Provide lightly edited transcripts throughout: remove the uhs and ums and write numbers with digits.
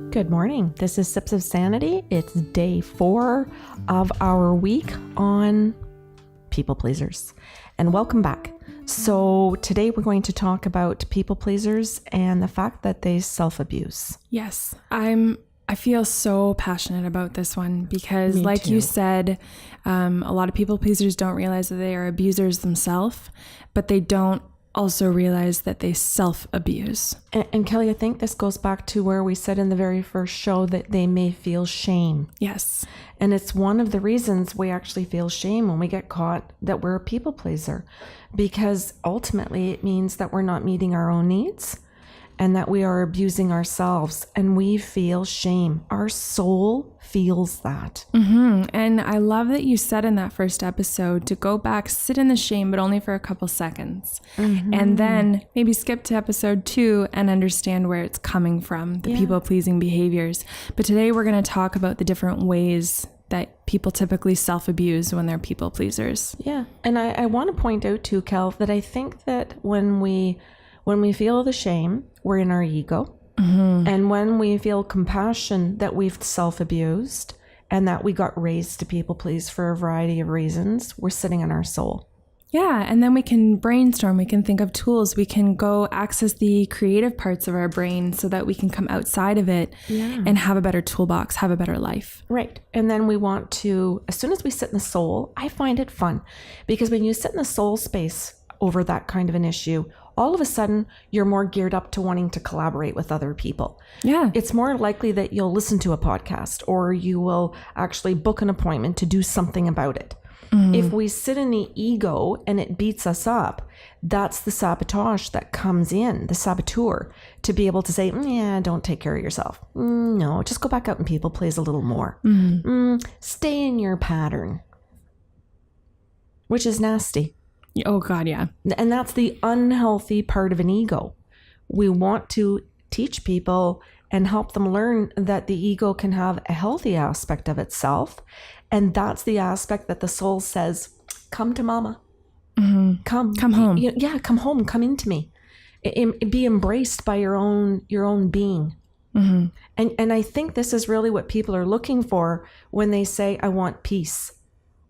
Good morning. This is Sips of Sanity. It's day 4 of our week on people pleasers. And welcome back. So today we're going to talk about people pleasers and the fact that they self-abuse. Yes, I feel so passionate about this one because Me like too. you said, a lot of people pleasers don't realize that they are abusers themselves, but they don't also realize that they self-abuse. And Kelly, I think this goes back to where we said in the very first show that they may feel shame. Yes. And it's one of the reasons we actually feel shame when we get caught that we're a people pleaser, because ultimately it means that we're not meeting our own needs and that we are abusing ourselves, and we feel shame. Our soul feels that. And I love that you said in that first episode to go back, sit in the shame, but only for a couple seconds. And then maybe skip to episode 2 and understand where it's coming from, the people-pleasing behaviors. But today we're going to talk about the different ways that people typically self-abuse when they're people pleasers. Yeah. And I want to point out too, Kel, that I think that when we feel the shame, we're in our ego. And when we feel compassion that we've self-abused and that we got raised to people please for a variety of reasons, we're sitting in our soul. Yeah, and then we can brainstorm, we can think of tools, we can go access the creative parts of our brain so that we can come outside of it and have a better toolbox, have a better life. Right. And then we want to, as soon as we sit in the soul, I find it fun because when you sit in the soul space over that kind of an issue, all of a sudden you're more geared up to wanting to collaborate with other people. Yeah. It's more likely that you'll listen to a podcast or you will actually book an appointment to do something about it. If we sit in the ego and it beats us up, that's the sabotage that comes in, the saboteur, to be able to say, yeah, don't take care of yourself. No, just go back out and people please a little more. Stay in your pattern, which is nasty. Oh God, yeah. And that's the unhealthy part of an ego. We want to teach people and help them learn that the ego can have a healthy aspect of itself. And that's the aspect that the soul says, come to mama. Come home. Yeah, come home. Come into me. Be embraced by your own being. And I think this is really what people are looking for when they say, I want peace.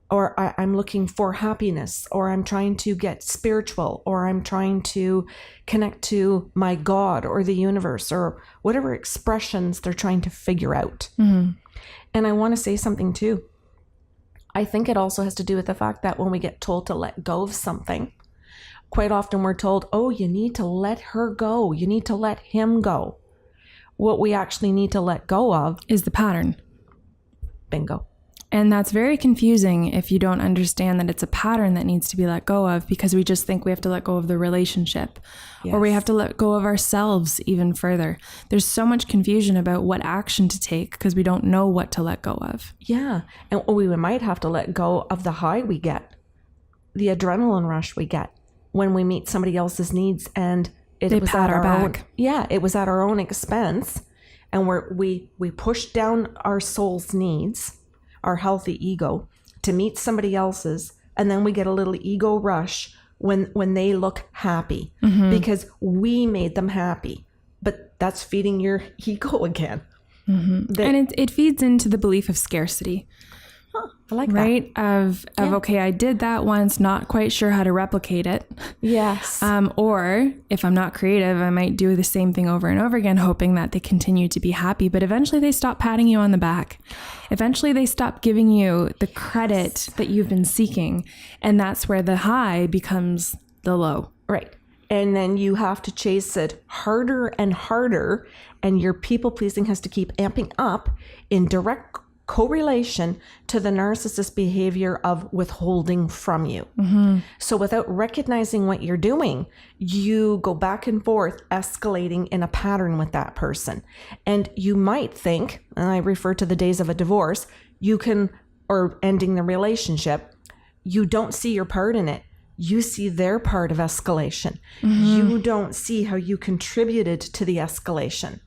Or I'm looking for happiness, or I'm trying to get spiritual, or I'm trying to connect to my God or the universe, or whatever expressions they're trying to figure out. And I want to say something too. I think it also has to do with the fact that when we get told to let go of something, quite often we're told, oh, you need to let her go. You need to let him go. What we actually need to let go of is the pattern. Bingo. And that's very confusing if you don't understand that it's a pattern that needs to be let go of, because we just think we have to let go of the relationship or we have to let go of ourselves even further. There's so much confusion about what action to take because we don't know what to let go of. Yeah. And we might have to let go of the high we get, the adrenaline rush we get when we meet somebody else's needs and they was pat at our back. It was at our own expense, and we pushed down our soul's needs, our healthy ego, to meet somebody else's, and then we get a little ego rush when they look happy because we made them happy. But that's feeding your ego again. And it feeds into the belief of scarcity. I like right? that. Okay, I did that once, not quite sure how to replicate it. Yes. Or if I'm not creative, I might do the same thing over and over again, hoping that they continue to be happy. But eventually they stop patting you on the back. Eventually they stop giving you the credit that you've been seeking. And that's where the high becomes the low. Right. And then you have to chase it harder and harder. And your people pleasing has to keep amping up in direct correlation to the narcissist behavior of withholding from you. So without recognizing what you're doing, you go back and forth, escalating in a pattern with that person. And you might think, and I refer to the days of a divorce, or ending the relationship, you don't see your part in it. You see their part of escalation. You don't see how you contributed to the escalation.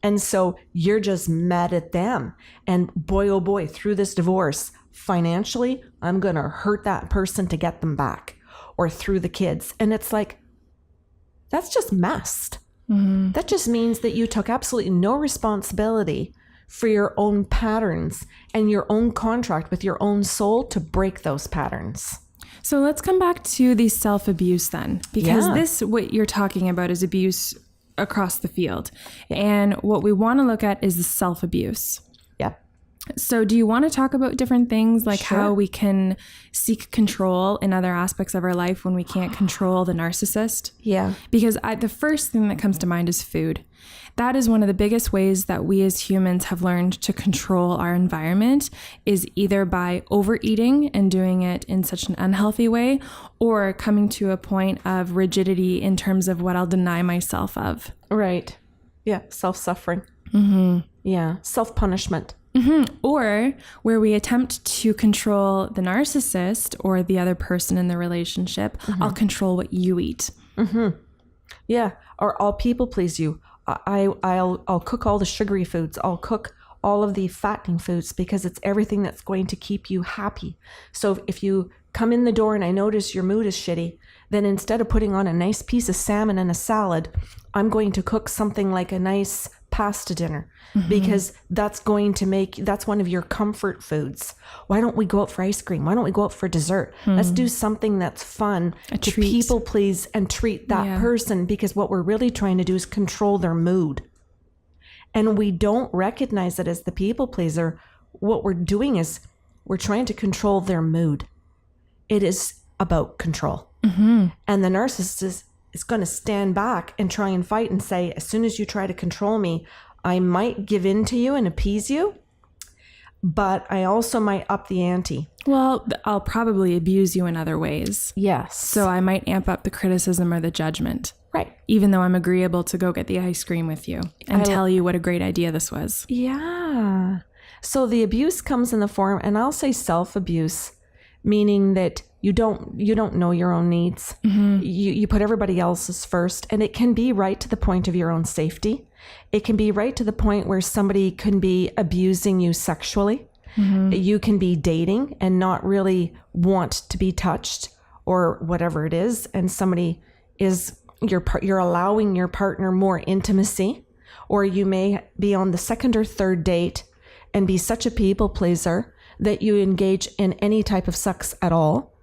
And so you're just mad at them. And boy, oh boy, through this divorce, financially, I'm going to hurt that person to get them back, or through the kids. And it's like, that's just messed. That just means that you took absolutely no responsibility for your own patterns and your own contract with your own soul to break those patterns. So let's come back to the self-abuse then, because this, what you're talking about, is abuse across the field. And what we want to look at is the self-abuse. Yeah. So do you want to talk about different things, like Sure. how we can seek control in other aspects of our life when we can't control the narcissist? Yeah. Because the first thing that comes to mind is food. That is one of the biggest ways that we as humans have learned to control our environment, is either by overeating and doing it in such an unhealthy way, or coming to a point of rigidity in terms of what I'll deny myself of. Right. Yeah. Self-suffering. Yeah. Self-punishment. Or where we attempt to control the narcissist or the other person in the relationship. I'll control what you eat. Yeah. Or I'll people please you. I'll cook all the sugary foods. I'll cook all of the fattening foods because it's everything that's going to keep you happy. So if you come in the door and I notice your mood is shitty, then instead of putting on a nice piece of salmon and a salad, I'm going to cook something like a nice pasta dinner because that's one of your comfort foods. Why don't we go out for ice cream? Why don't we go out for dessert? Let's do something that's fun to treat. people please and treat that person, because what we're really trying to do is control their mood. And we don't recognize it as the people pleaser. What we're doing is we're trying to control their mood. It is about control. And the narcissist is going to stand back and try and fight and say, as soon as you try to control me, I might give in to you and appease you, but I also might up the ante. Well, I'll probably abuse you in other ways. Yes. So I might amp up the criticism or the judgment. Right. Even though I'm agreeable to go get the ice cream with you and tell you what a great idea this was. Yeah. So the abuse comes in the form, and I'll say self-abuse, meaning that you don't know your own needs. You put everybody else's first, and it can be right to the point of your own safety. It can be right to the point where somebody can be abusing you sexually. You can be dating and not really want to be touched or whatever it is, and somebody is you're allowing your partner more intimacy, or you may be on the second or third date and be such a people pleaser that you engage in any type of sex at all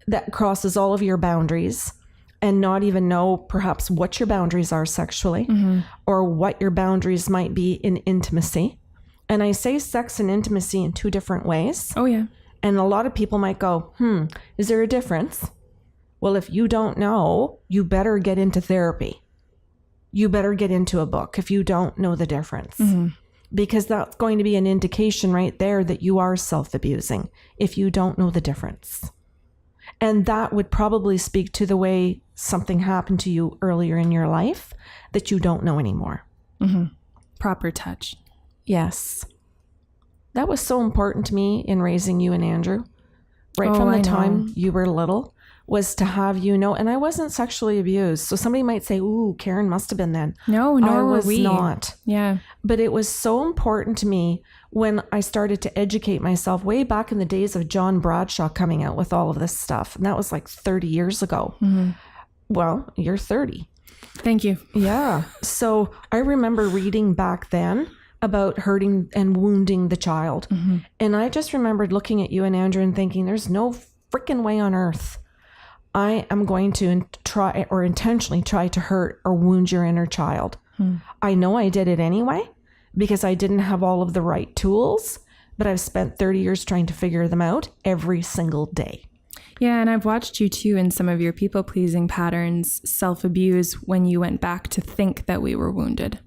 that crosses all of your boundaries, and not even know perhaps what your boundaries are sexually or what your boundaries might be in intimacy. And I say sex and intimacy in two different ways. Oh, yeah. And a lot of people might go, is there a difference? Well, if you don't know, you better get into therapy. You better get into a book if you don't know the difference. Because that's going to be an indication right there that you are self-abusing if you don't know the difference. And that would probably speak to the way something happened to you earlier in your life that you don't know anymore. Proper touch. Yes. That was so important to me in raising you and Andrew. Right from the time you were little, was to have you know, and I wasn't sexually abused. So somebody might say, ooh, Karen must have been then. No, nor were we. I was not. Yeah. But it was so important to me when I started to educate myself way back in the days of John Bradshaw coming out with all of this stuff. And that was like 30 years ago. Well, you're 30. Thank you. Yeah. So I remember reading back then about hurting and wounding the child. And I just remembered looking at you and Andrew and thinking, there's no freaking way on earth I am going to try or intentionally try to hurt or wound your inner child. I know I did it anyway because I didn't have all of the right tools, but I've spent 30 years trying to figure them out every single day. Yeah, and I've watched you too in some of your people-pleasing patterns, self-abuse, when you went back to think that we were wounded.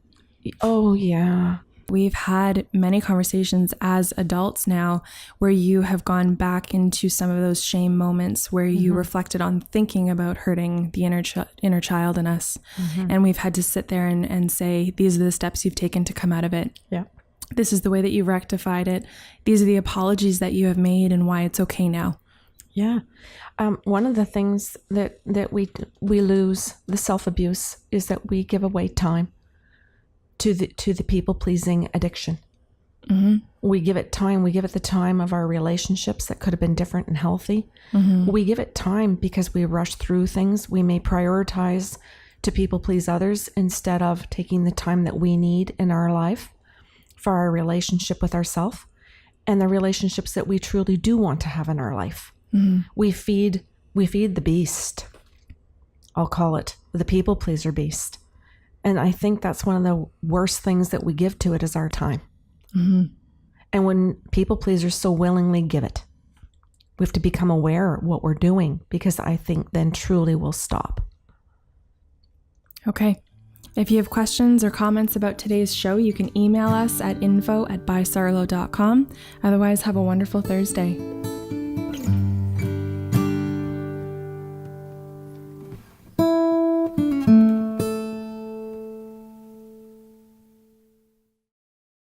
Oh, yeah. We've had many conversations as adults now where you have gone back into some of those shame moments where you reflected on thinking about hurting the inner child in us. And we've had to sit there and say, these are the steps you've taken to come out of it. Yeah. This is the way that you've rectified it. These are the apologies that you have made and why it's okay now. Yeah. One of the things that we lose, the self-abuse, is that we give away time to the people-pleasing addiction. We give it time. We give it the time of our relationships that could have been different and healthy. We give it time because we rush through things. We may prioritize to people please others instead of taking the time that we need in our life for our relationship with ourselves and the relationships that we truly do want to have in our life. Mm-hmm. We feed the beast. I'll call it the people pleaser beast. And I think that's one of the worst things that we give to it is our time. Mm-hmm. And when people pleasers so willingly give it, we have to become aware of what we're doing, because I think then truly we'll stop. Okay. If you have questions or comments about today's show, you can email us at info@bysarlo.com. Otherwise, have a wonderful Thursday.